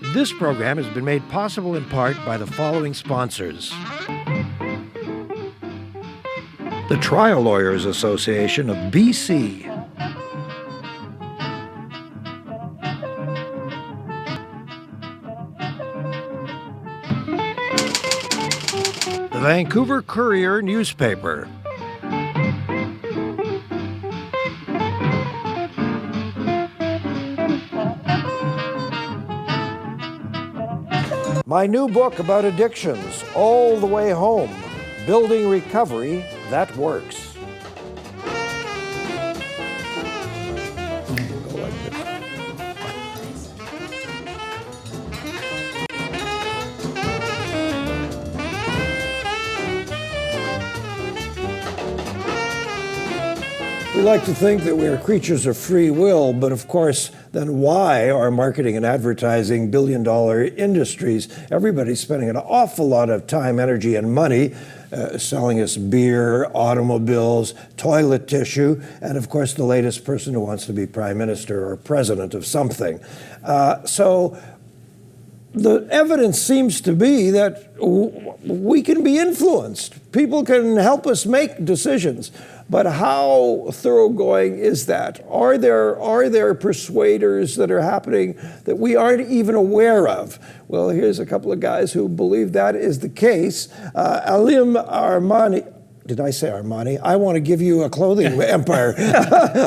This program has been made possible in part by the following sponsors. The Trial Lawyers Association of BC. The Vancouver Courier newspaper. My new book about addictions, All the Way Home, Building Recovery That Works. We like to think that we are creatures of free will, but of course, then why are marketing and advertising billion-dollar industries? Everybody's spending an awful lot of time, energy, and money selling us beer, automobiles, toilet tissue, and of course, the latest person who wants to be prime minister or president of something. So the evidence seems to be that we can be influenced. People can help us make decisions. But how thoroughgoing is that? Are there persuaders that are happening that we aren't even aware of? Well, here's a couple of guys who believe that is the case. ALYM Armani. Did I say Armani? I want to give you a clothing empire.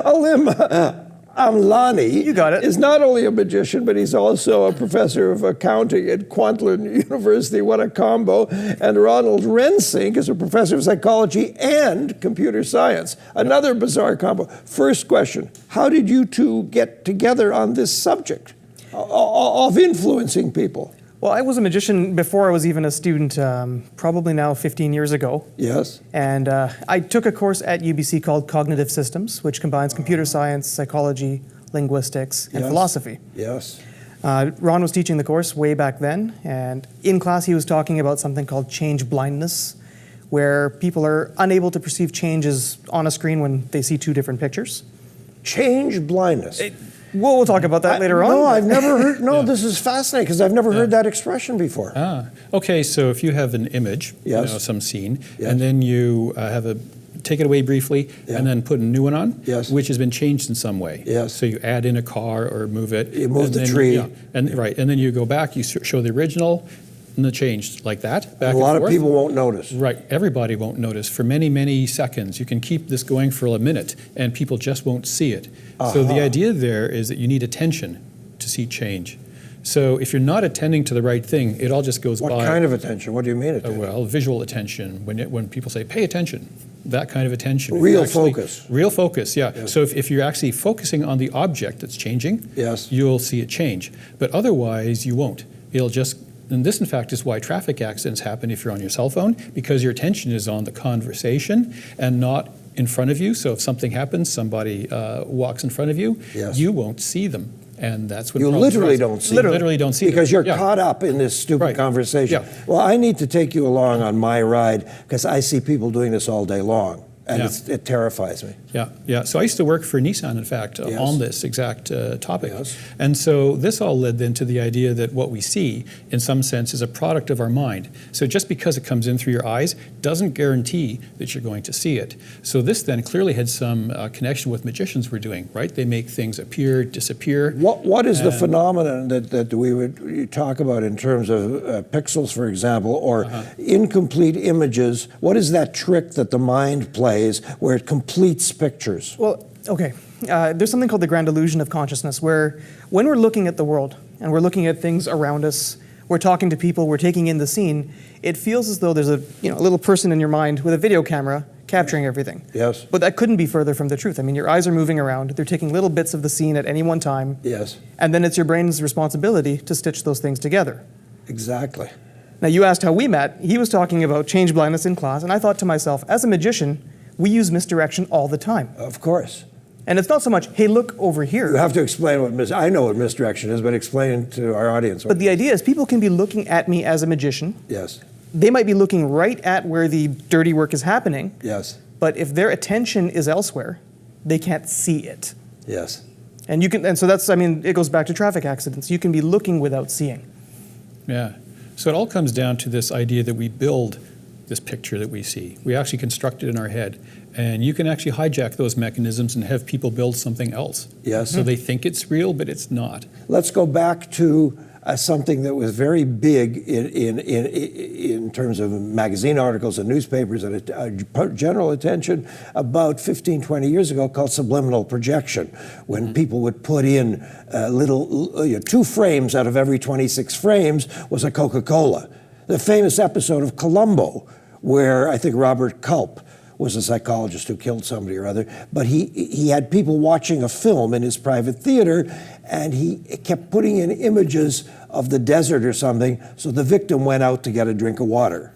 ALYM AMLANI, you got it, is not only a magician, but he's also a professor of accounting at Kwantlen University. What a combo. And Ronald Rensinkh is a professor of psychology and computer science. Another bizarre combo. First question, how did you two get together on this subject of influencing people? Well, I was a magician before I was even a student, probably now 15 years ago. Yes. And I took a course at UBC called Cognitive Systems, which combines computer science, psychology, linguistics, and philosophy. Yes. Ron was teaching the course way back then, and in class he was talking about something called change blindness, where people are unable to perceive changes on a screen when they see two different pictures. Change blindness. We'll talk about that later on. No, I've never heard. No, this is fascinating because I've never heard that expression before. Okay, so if you have an image, some scene, and then you take it away briefly, and then put a new one on, which has been changed in some way. Yes. So you add in a car or move it. You move the tree. And then you go back, you show the original, and the change like that. Back a lot of people won't notice. Right, everybody won't notice for many, many seconds. You can keep this going for a minute, and people just won't see it. So the idea there is that you need attention to see change. So if you're not attending to the right thing, it all just goes by. What kind of attention? What do you mean attention? Well, visual attention. When people say, pay attention, that kind of attention. Real focus. Real focus, yeah. Yes. So if you're actually focusing on the object that's changing, you'll see it change. But otherwise, you won't. It'll just, and this in fact is why traffic accidents happen if you're on your cell phone, because your attention is on the conversation and not in front of you. So if something happens, somebody walks in front of you, you won't see them. And that's when you literally don't see them. Literally don't see them. Because you're caught up in this stupid conversation. Well, I need to take you along on my ride because I see people doing this all day long. And it terrifies me. Yeah. So I used to work for Nissan, in fact, on this exact topic. And so this all led then to the idea that what we see, in some sense, is a product of our mind. So just because it comes in through your eyes doesn't guarantee that you're going to see it. So this then clearly had some connection with magicians were doing, right? They make things appear, disappear. What is the phenomenon that we would talk about in terms of pixels, for example, or incomplete images? What is that trick that the mind plays where it completes pictures? Well, okay. There's something called the grand illusion of consciousness, where when we're looking at the world and we're looking at things around us, we're talking to people, we're taking in the scene, it feels as though there's a little person in your mind with a video camera capturing everything. Yes. But that couldn't be further from the truth. I mean, your eyes are moving around, they're taking little bits of the scene at any one time. Yes. And then it's your brain's responsibility to stitch those things together. Exactly. Now, you asked how we met. He was talking about change blindness in class, and I thought to myself, as a magician, we use misdirection all the time. Of course. And it's not so much, hey, look over here. You have to explain what I know what misdirection is, but explain to our audience. But the idea is people can be looking at me as a magician. Yes. They might be looking right at where the dirty work is happening. Yes. But if their attention is elsewhere, they can't see it. Yes. And you can, and so that's, I mean, it goes back to traffic accidents. You can be looking without seeing. Yeah. So it all comes down to this idea that we build this picture that we see. We actually construct it in our head. And you can actually hijack those mechanisms and have people build something else. Yes. So they think it's real, but it's not. Let's go back to something that was very big in terms of magazine articles and newspapers and general attention about 15, 20 years ago, called subliminal projection, when people would put in little 2 frames out of every 26 frames was a Coca-Cola. The famous episode of Columbo, where I think Robert Culp was a psychologist who killed somebody or other, but he had people watching a film in his private theater, and he kept putting in images of the desert or something, so the victim went out to get a drink of water.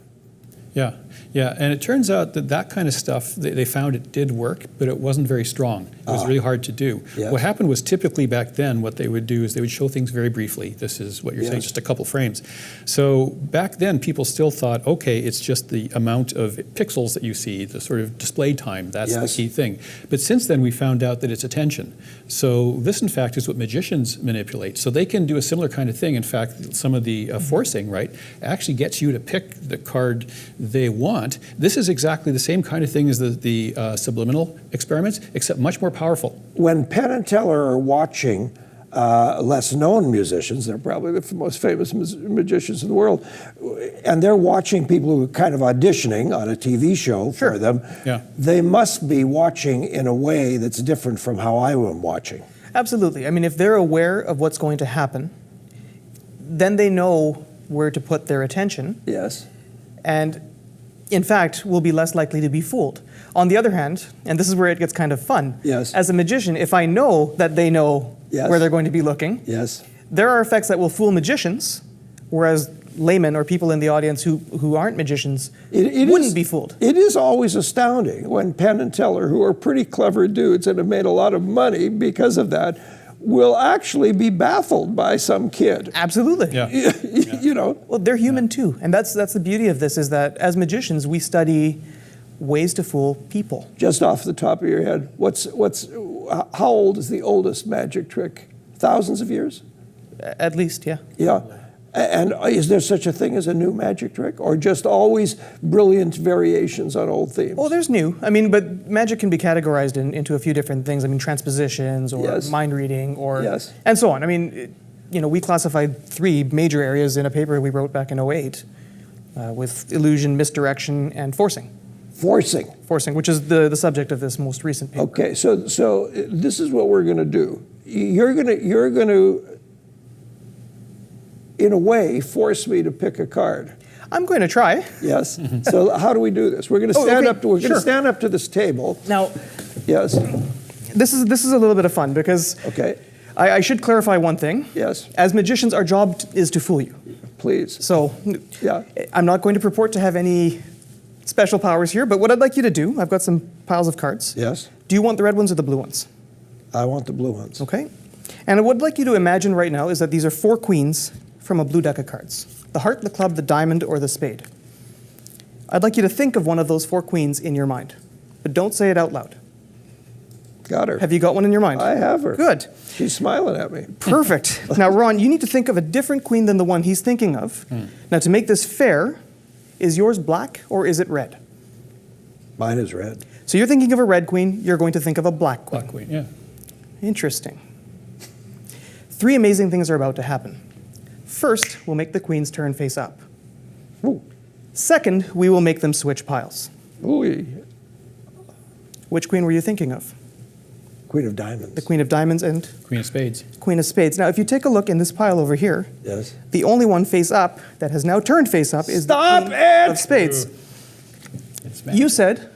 Yeah, yeah, and it turns out that that kind of stuff, they found it did work, but it wasn't very strong. It was really hard to do. Yes. What happened was typically back then, what they would do is they would show things very briefly. This is what you're saying, just a couple frames. So back then, people still thought, okay, it's just the amount of pixels that you see, the sort of display time, that's the key thing. But since then, we found out that it's attention. So this, in fact, is what magicians manipulate. So they can do a similar kind of thing. In fact, some of the forcing, right, actually gets you to pick the card they want. This is exactly the same kind of thing as the subliminal experiments, except much more powerful. When Penn and Teller are watching less known musicians, they're probably the most famous magicians in the world, and they're watching people who are kind of auditioning on a TV show for them, they must be watching in a way that's different from how I am watching. Absolutely. I mean, if they're aware of what's going to happen, then they know where to put their attention. Yes. And in fact, will be less likely to be fooled. On the other hand, and this is where it gets kind of fun, as a magician, if I know that they know where they're going to be looking, there are effects that will fool magicians, whereas laymen or people in the audience who aren't magicians wouldn't be fooled. It is always astounding when Penn and Teller, who are pretty clever dudes and have made a lot of money because of that, will actually be baffled by some kid. Absolutely. You know. Well, they're human too, and that's the beauty of this, is that as magicians we study ways to fool people. Just off the top of your head, how old is the oldest magic trick? Thousands of years? At least, yeah. Yeah. And is there such a thing as a new magic trick, or just always brilliant variations on old themes? Oh, there's new. I mean, but magic can be categorized into a few different things. I mean, transpositions or mind reading or and so on. I mean, you know, we classified 3 major areas in a paper we wrote back in '08 with illusion, misdirection, and forcing. Forcing, which is the subject of this most recent paper. Okay, so this is what we're going to do. You're going to in a way, force me to pick a card. I'm going to try. Yes. So how do we do this? We're going to stand up. We're going to stand up to this table. Now. Yes. This is a little bit of fun because. Okay. I should clarify one thing. Yes. As magicians, our job is to fool you. Please. So. I'm not going to purport to have any special powers here, but what I'd like you to do, I've got some piles of cards. Yes. Do you want the red ones or the blue ones? I want the blue ones. Okay. And what I'd like you to imagine right now is that these are 4 queens from a blue deck of cards. The heart, the club, the diamond, or the spade. I'd like you to think of one of those 4 queens in your mind, but don't say it out loud. Got her. Have you got one in your mind? I have her. Good. She's smiling at me. Perfect. Now, Ron, you need to think of a different queen than the one he's thinking of. Now, to make this fair, is yours black or is it red? Mine is red. So you're thinking of a red queen, you're going to think of a black queen. Black queen, yeah. Interesting. 3 amazing things are about to happen. First, we'll make the queens turn face up. Ooh. Second, we will make them switch piles. Ooh. Which queen were you thinking of? Queen of diamonds. The queen of diamonds and? Queen of spades. Queen of spades. Now, if you take a look in this pile over here, the only one face up that has now turned face up is the queen of spades. You said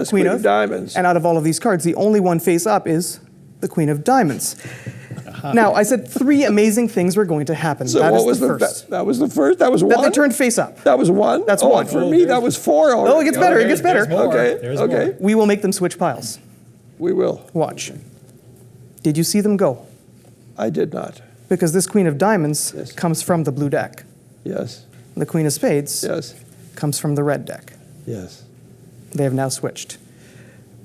queen of diamonds. And out of all of these cards, the only one face up is the queen of diamonds. Now, I said 3 amazing things were going to happen. So that what is was the first. That was the first? That was 1? That they turned face up. That was 1? That's 1. For me, that was 4 already. Oh, it gets better, it gets better. Okay. We will make them switch piles. We will. Watch. Did you see them go? I did not. Because this queen of diamonds comes from the blue deck. Yes. The queen of spades comes from the red deck. Yes. They have now switched.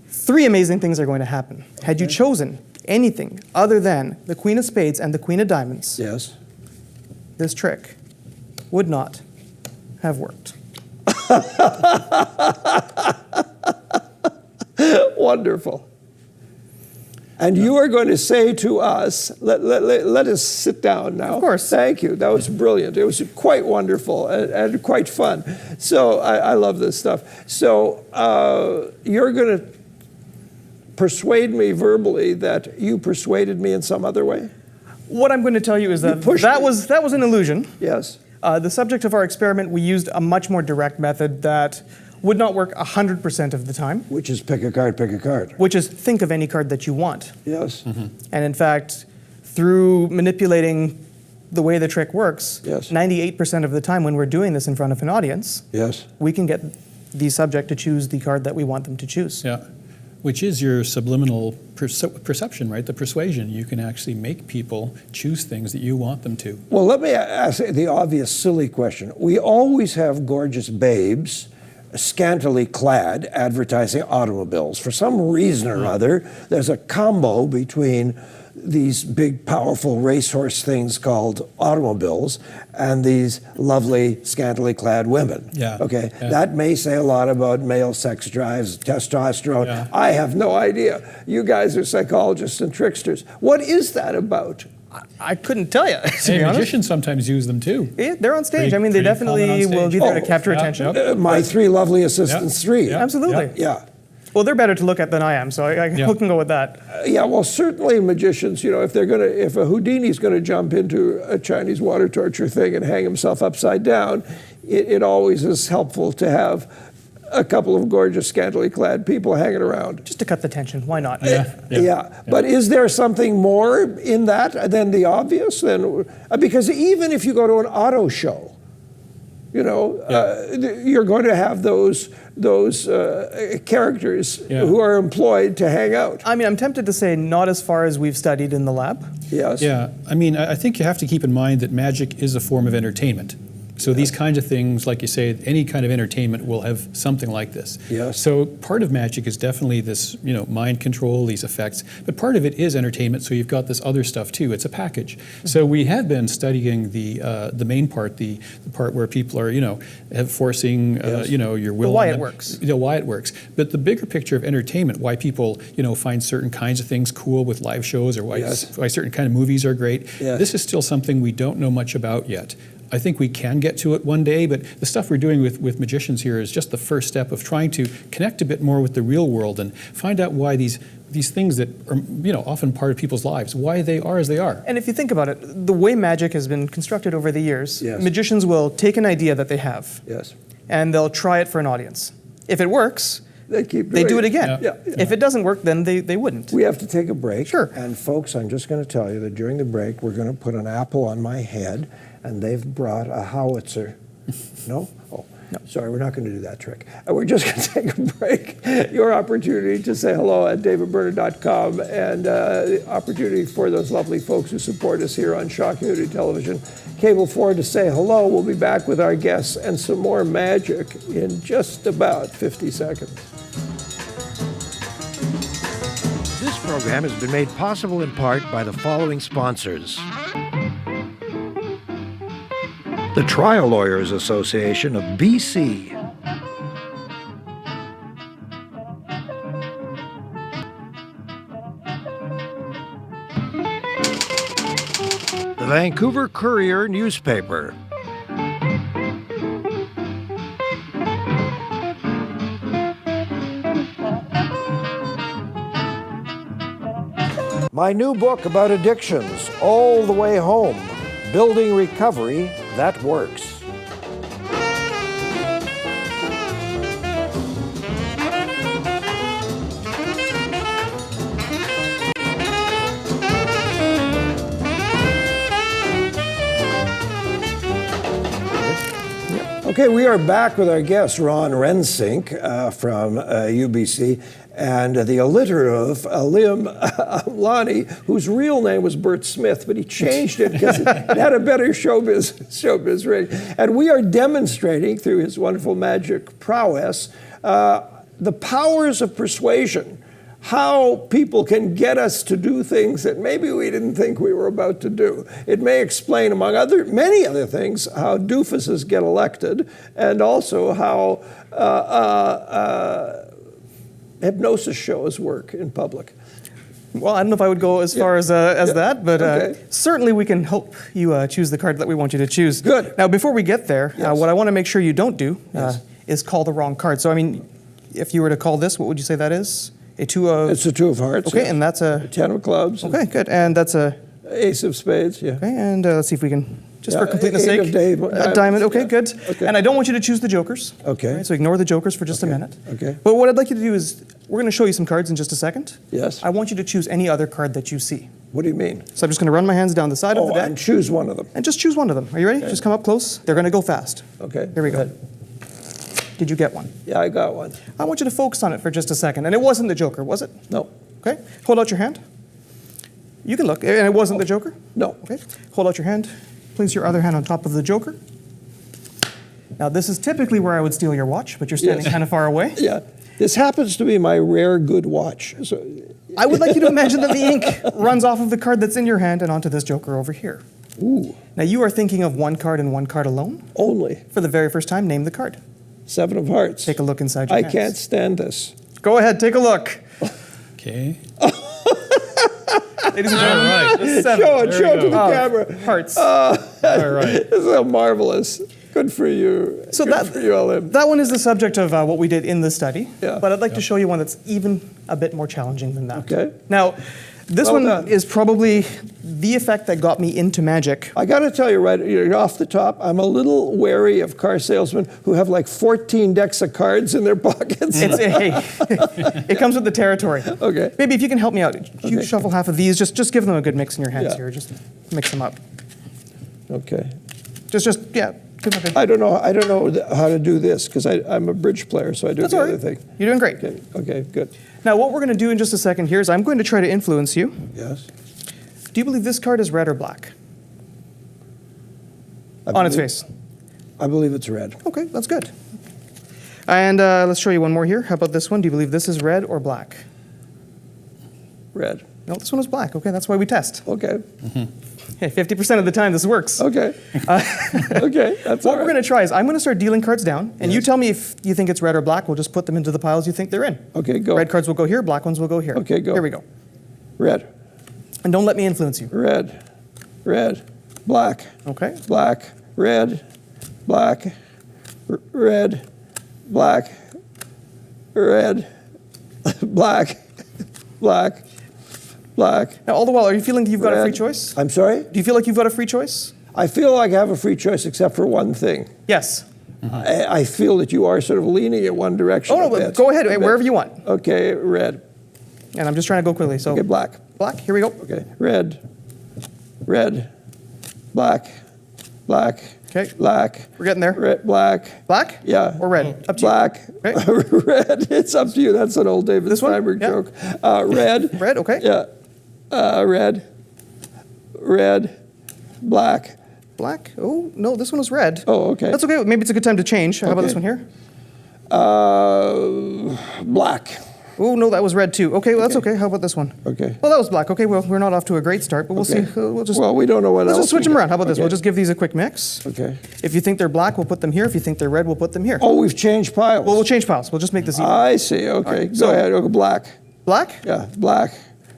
3 amazing things are going to happen. Had you chosen anything other than the Queen of Spades and the Queen of Diamonds, Yes. this trick would not have worked. Wonderful. And you are going to say to us, let us sit down now. Of course. Thank you. That was brilliant. It was quite wonderful and quite fun. So I love this stuff. So you're going to persuade me verbally that you persuaded me in some other way? What I'm going to tell you is that pushed that was an illusion. Yes. The subject of our experiment, we used a much more direct method that would not work 100% of the time. Which is pick a card, pick a card. Which is think of any card that you want. Yes. Mm-hmm. And in fact, through manipulating the way the trick works, yes. 98% of the time when we're doing this in front of an audience, yes. we can get the subject to choose the card that we want them to choose. Yeah, which is your subliminal perception, right? The persuasion. You can actually make people choose things that you want them to. Well, let me ask the obvious silly question. We always have gorgeous babes, scantily clad, advertising automobiles. For some reason or other, there's a combo between these big, powerful racehorse things called automobiles and these lovely, scantily clad women. Yeah. Okay. Yeah. That may say a lot about male sex drives, testosterone. Yeah. I have no idea. You guys are psychologists and tricksters. What is that about? I couldn't tell you. Hey, magicians sometimes use them too. Yeah, they're on stage. Pretty- I mean, they pretty common definitely on stage. will be there to Oh, capture yeah, attention. yeah. My three lovely assistants, three. Yeah. Absolutely. Yeah. Well, they're better to look at than I am, so I Yeah. can go with that. Yeah, well, certainly magicians, if a Houdini's going to jump into a Chinese water torture thing and hang himself upside down, it always is helpful to have a couple of gorgeous, scantily clad people hanging around. Just to cut the tension, why not? Yeah. But is there something more in that than the obvious? Because even if you go to an auto show, you're going to have those characters who are employed to hang out. I mean, I'm tempted to say not as far as we've studied in the lab. Yes. Yeah, I mean, I think you have to keep in mind that magic is a form of entertainment. So these kinds of things, like you say, any kind of entertainment will have something like this. Yes. So part of magic is definitely this, mind control, these effects, but part of it is entertainment. So you've got this other stuff too. It's a package. So we have been studying the main part, the part where people are, forcing, your will. The why it works. Why it works. But the bigger picture of entertainment, why people, find certain kinds of things cool with live shows, or why certain kind of movies are great. Yes. This is still something we don't know much about yet. I think we can get to it one day, but the stuff we're doing with magicians here is just the first step of trying to connect a bit more with the real world and find out why these things that are often part of people's lives, why they are as they are. And if you think about it, the way magic has been constructed over the years, Yes. magicians will take an idea that they have, Yes. and they'll try it for an audience. If it works, They keep they doing do it again. Yeah. If it doesn't work, then they wouldn't. We have to take a break. Sure. And folks, I'm just going to tell you that during the break, we're going to put an apple on my head, and they've brought a howitzer. No? Oh, no. Sorry, we're not going to do that trick. We're just going to take a break. Your opportunity to say hello at davidberner.com, and the opportunity for those lovely folks who support us here on Shaw Community Television, Cable 4, to say hello. We'll be back with our guests and some more magic in just about 50 seconds. This program has been made possible in part by the following sponsors. The Trial Lawyers Association of BC. The Vancouver Courier newspaper. My new book about addictions, All the Way Home, Building Recovery That Works. Okay, we are back with our guest, Ron Rensink from UBC, and the alliterative ALYM AMLANI, whose real name was Bert Smith, but he changed it because it had a better showbiz rating. And we are demonstrating through his wonderful magic prowess the powers of persuasion. how people can get us to do things that maybe we didn't think we were about to do. It may explain, among many other things, how doofuses get elected, and also how hypnosis shows work in public. Well, I don't know if I would go as far as that, but certainly we can help you choose the card that we want you to choose. Good. Now, before we get there, what I want to make sure you don't do is call the wrong card. So, I mean, if you were to call this, what would you say that is? A 2 of... It's a 2 of hearts. Okay, and that's a... 10 of clubs. Okay, good. And that's a... Ace of spades, yeah. Okay, and let's see if we can, just for completeness sake... Diamonds. Diamond, okay, good. Okay. And I don't want you to choose the jokers. Okay. Right, so ignore the jokers for just a minute. Okay. But what I'd like you to do is, we're going to show you some cards in just a second. Yes. I want you to choose any other card that you see. What do you mean? So I'm just going to run my hands down the side of the deck. And choose one of them. And just choose one of them. Are you ready? Just come up close. They're going to go fast. Okay. Here we go. Did you get one? Yeah, I got one. I want you to focus on it for just a second. And it wasn't the joker, was it? No. Okay. Hold out your hand. You can look. And it wasn't the joker? No. Okay. Hold out your hand. Place your other hand on top of the joker. Now, this is typically where I would steal your watch, but you're standing kind of far away. Yeah. This happens to be my rare good watch. So, I would like you to imagine that the ink runs off of the card that's in your hand and onto this joker over here. ooh, Now, you are thinking of one card and one card alone. only. For the very first time, name the card. 7 of hearts. Take a look inside your I hands. can't stand this. Go ahead, take a look. Okay. Ladies and gentlemen, the 7. Show it to the Oh, camera. Hearts. All right. This is marvelous. Good for you. So Good for you, ALYM. that one is the subject of what we did in the study. Yeah. But I'd like to show you one that's even a bit more challenging than that. Okay. Now, this Well one done. is probably the effect that got me into magic. I got to tell you right off the top, I'm a little wary of car salesmen who have like 14 decks of cards in their pockets. Hey, it comes with the territory. Okay. Maybe if you can help me out, you shuffle half of these. Just give them a good mix in your hands Yeah. here. Just mix them up. Okay. Yeah. Give them a good. I don't know how to do this because I'm a bridge player, so I do That's the all other right. thing. You're doing great. Okay, good. Now, what we're going to do in just a second here is I'm going to try to influence you. Yes. Do you believe this card is red or black? I On its believe- face. I believe it's red. Okay, that's good. And let's show you one more here. How about this one? Do you believe this is red or black? Red. No, this one is black. Okay, that's why we test. Okay. Hey, 50% of the time this works. Okay. Okay. That's What all we're going to try is I'm going to start dealing cards down, and you tell me if you think it's red or black. We'll just put them into the piles you think they're in. Okay, go. Red cards will go here, black ones will go here. Okay, go. Here we go. Red. And don't let me influence you. Red. Red. Black. Okay? Black. Red. Black. Red. Black. Red. Black. Black. Black. Now, all the while, are you feeling you've got a Red. free choice? I'm sorry? Do you feel like you've got a free choice? I feel like I have a free choice except for one thing. Yes. I feel that you are sort of leaning in one direction. Oh, no, a but bit. go ahead, A bit. wherever you want. Okay, red. And I'm just trying to go quickly. So, Okay, black. black, here we go. Okay, red. Red. Black. Black. Okay. Black. We're getting there. Red. Black. Black? Yeah. Or red? Up to Black. Okay. Red. It's up to you. That's an old David This one? Steinberg Yeah. joke. Red. Red, okay. Yeah. Red. Red. Black. Black? Oh, no, this one was red. Oh, okay. That's okay. Maybe it's a good time to change. How about Okay. this one here? Black. Oh, no, that was red too. Okay, well, that's okay. How about this one? Okay. Well, that was black. Okay, well, we're not off to a great start, but we'll Okay. see. We'll just, Well, we don't know what let's else. just switch we them got. around. How about this? Okay. We'll just give these a quick mix. Okay. If you think they're black, we'll put them here. If you think they're red, we'll put them here. Oh, we've changed piles. Well, we'll change piles. We'll just make this even. I see. Okay. right, Go so- ahead. Okay, black. Black? Yeah. Black.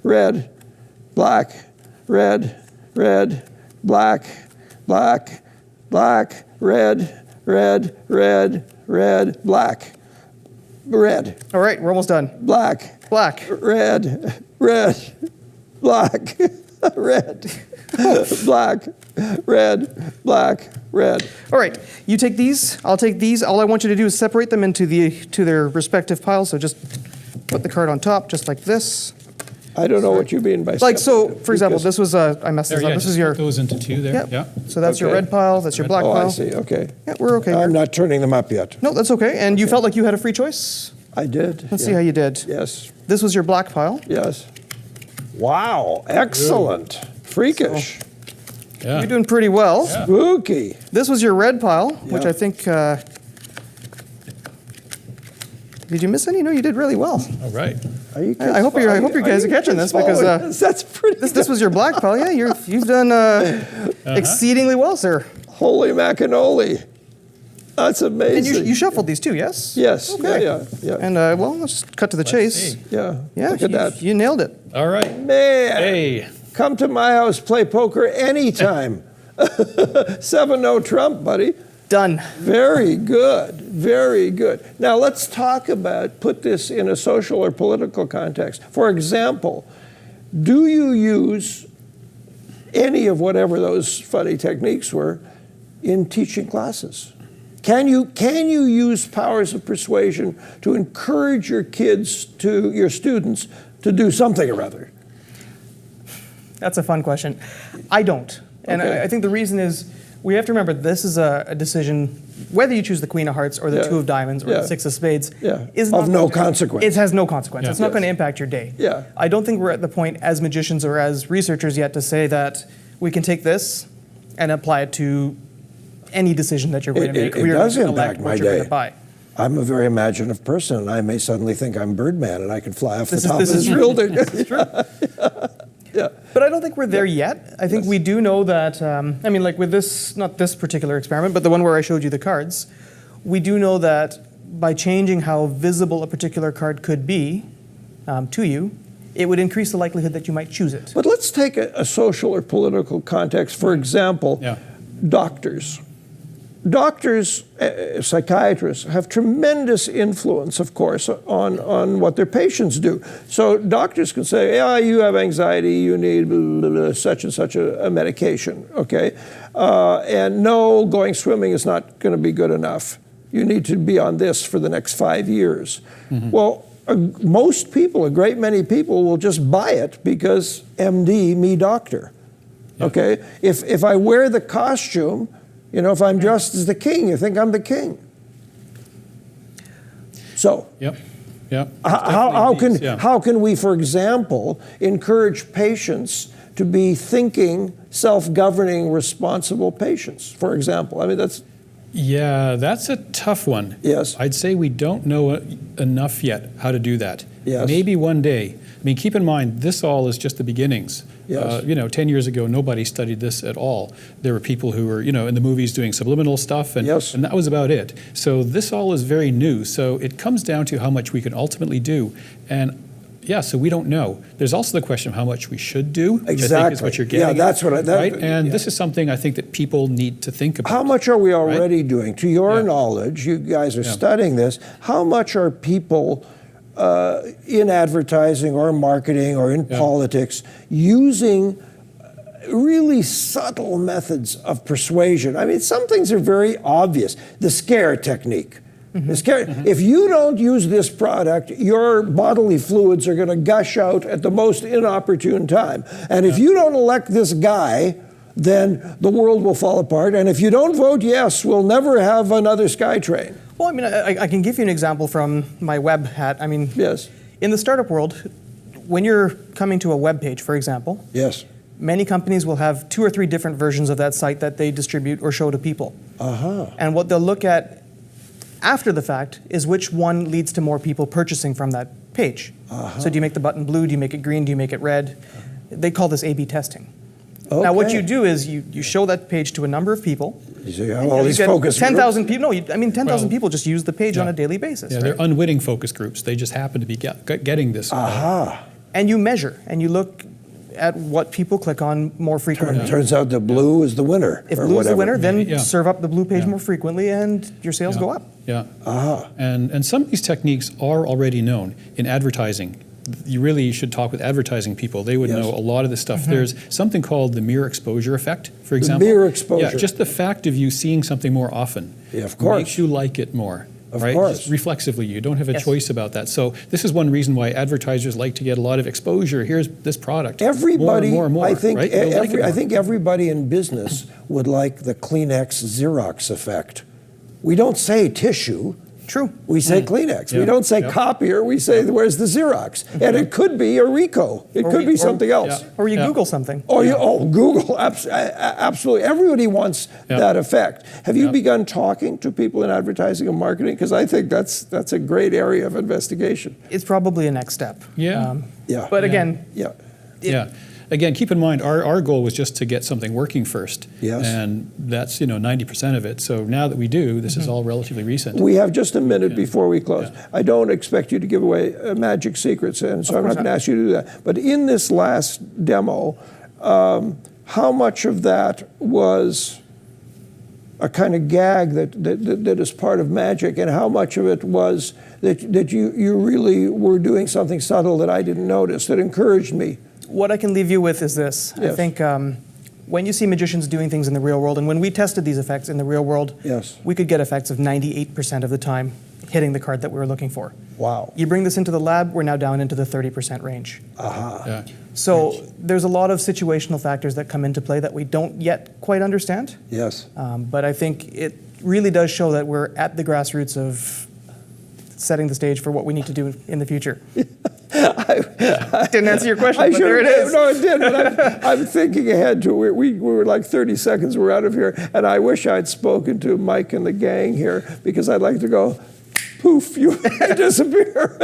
Red. Black. Red. Red. Black. Black. Black. Red. Red. Red. Red. Black. Red. All right, we're almost done. Black. Black. Red. Red. Black. Red. Black. Red. Black. Red. All right, you take these. I'll take these. All I want you to do is separate them into their respective piles. So just put the card on top, just like this. I don't know what you mean by Like so, separate, for example, because- this was I messed There, this up. yeah, This just is your. put those into two there. Yep. Yeah. So that's your Okay. red pile. That's your Red black Oh, pile. I see. Okay. Yeah, we're okay. I'm not turning them up yet. No, that's okay. And you felt like you had a free choice. I did. Let's see how you did. Yes. This was your black pile. Yes. Wow. Excellent. Freakish. Yeah. You're doing pretty well. Yeah. Spooky. This was your red pile, which Yeah. I think. Did you miss any? No, you did really well. All right. Are you I hope you guys are catching this because that's pretty. this was your black, pal. Yeah, you've done exceedingly well, sir. Holy macannoli. That's amazing. And you shuffled these too, yes? Yes. Okay. Yeah. And well, let's just cut to the chase. see. Yeah. Yeah, Look at that. You nailed it. All right. Man. Hey. Come to my house, play poker anytime. 7-0 Trump, buddy. Done. Very good. Very good. Now let's talk about, put this in a social or political context. For example, do you use any of whatever those funny techniques were in teaching classes? Can you use powers of persuasion to encourage your students to do something or other? That's a fun question. I don't. And Okay. I think the reason is we have to remember this is a decision, whether you choose the Queen of Hearts or the Two of Diamonds or the Six of Spades, is of no consequence. It has no consequence. Yeah. It's not going to impact your day. Yeah. I don't think we're at the point as magicians or as researchers yet to say that we can take this and apply it to any decision that you're going to make. It We're does going to impact elect my what you're going day. to buy. I'm a very imaginative person, and I may suddenly think I'm Birdman, and I can fly off the top of This this is building. This is true. Yeah. But I don't think we're there yet. I think we do know that, I mean, like with this, not this particular experiment, but the one where I showed you the cards, we do know that by changing how visible a particular card could be to you, it would increase the likelihood that you might choose it. But let's take a social or political context. For example, doctors. Doctors, psychiatrists have tremendous influence, of course, on what their patients do. So doctors can say, yeah, you have anxiety, you need blah, blah, blah, such and such a medication, okay? And no, going swimming is not going to be good enough. You need to be on this for the next 5 years. Mm-hmm. Well, most people, a great many people, will just buy it because MD, me doctor, okay? If I wear the costume, you know, if I'm dressed as the king, you think I'm the king. So, how can we, for example, encourage patients to be thinking, self-governing, responsible patients, for example? I mean, that's... Yeah, that's a tough one. Yes. I'd say we don't know enough yet how to do that. Yes. Maybe one day. I mean, keep in mind, this all is just the beginnings. Yes. 10 years ago, nobody studied this at all. There were people who were, in the movies doing subliminal stuff, and that was about it. So this all is very new. So it comes down to how much we can ultimately do. And so we don't know. There's also the question of how much we should do, which I think is what you're getting that's what right? And this is something I think that people need to think about. How much are we already doing? To your knowledge, you guys are studying this, how much are people in advertising or marketing or in politics using really subtle methods of persuasion? I mean, some things are very obvious. The scare technique. If you don't use this product, your bodily fluids are going to gush out at the most inopportune time. And if you don't elect this guy, then the world will fall apart. And if you don't vote yes, we'll never have another SkyTrain. Well, I mean, I can give you an example from my web hat. I mean, in the startup world, when you're coming to a web page, for example, many companies will have 2 or 3 different versions of that site that they distribute or show to people. And what they'll look at after the fact is which one leads to more people purchasing from that page. So do you make the button blue? Do you make it green? Do you make it red? They call this A/B testing. Now, what you do is you show that page to a number of people. You all these focus 10,000 people. No, 10,000 people just use the page on a daily basis. Yeah, they're unwitting focus groups. They just happen to be getting this. And you measure and you look at what people click on more frequently. Turns out the blue is the winner. If blue is the winner, then serve up the blue page more frequently and your sales go up. And some of these techniques are already known in advertising. You really should talk with advertising people. They would know a lot of this stuff. There's something called the mere exposure effect, for example. The mere exposure. Yeah, just the fact of you seeing something more often makes you like it more. Of course. Just reflexively, you don't have a choice about that. So this is one reason why advertisers like to get a lot of exposure. Here's this product. Everybody, more, I think, right? I think everybody in business would like the Kleenex Xerox effect. We don't say tissue. True. We say Kleenex. Yeah. We don't say Yep. copier. We say, where's the Xerox? And it could be a Ricoh. It could be something else. Yeah. Or you Google something. Google. Absolutely. Everybody wants that effect. Have you begun talking to people in advertising and marketing? Because I think that's a great area of investigation. It's probably a next step. Yeah. But again, Yeah. Again, keep in mind, our goal was just to get something working first. Yes. And that's, 90% of it. So now that we do, this is all relatively recent. We have just a minute before we close. Yeah. I don't expect you to give away magic secrets, and so I'm not going to ask you to do that. But in this last demo, how much of that was a kind of gag that is part of magic, and how much of it was that you really were doing something subtle that I didn't notice, that encouraged me? What I can leave you with is this. Yes. I think when you see magicians doing things in the real world, and when we tested these effects in the real world, Yes. we could get effects of 98% of the time hitting the card that we were looking for. Wow. You bring this into the lab, we're now down into the 30% range. Yeah. So there's a lot of situational factors that come into play that we don't yet quite understand. Yes. But I think it really does show that we're at the grassroots of setting the stage for what we need to do in the future. Didn't answer your question, but there it is. No, it did. But I'm thinking ahead to we were like 30 seconds. We're out of here, and I wish I'd spoken to Mike and the gang here, because I'd like to go. Poof! You disappear.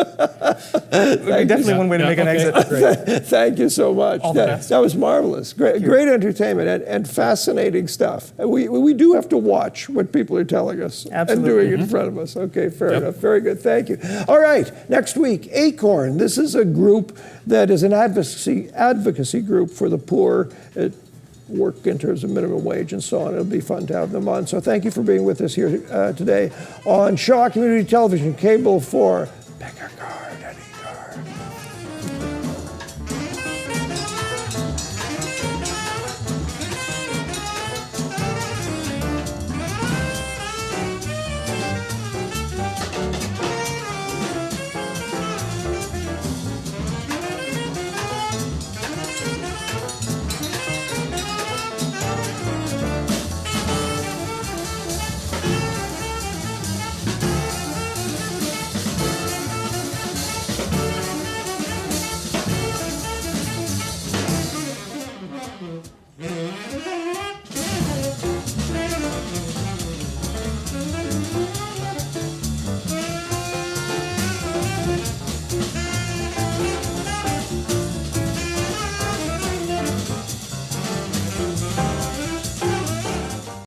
Definitely one way to make an exit. Thank you so much. All the best. That was marvelous. Great entertainment and fascinating stuff. And we do have to watch what people are telling us and doing in front of us. Okay, fair enough. Very good. Thank you. All right. Next week, Acorn. This is a group that is an advocacy group for the poor. It work in terms of minimum wage and so on. It'll be fun to have them on. So thank you for being with us here today on Shaw Community Television, Cable 4. Pick a card.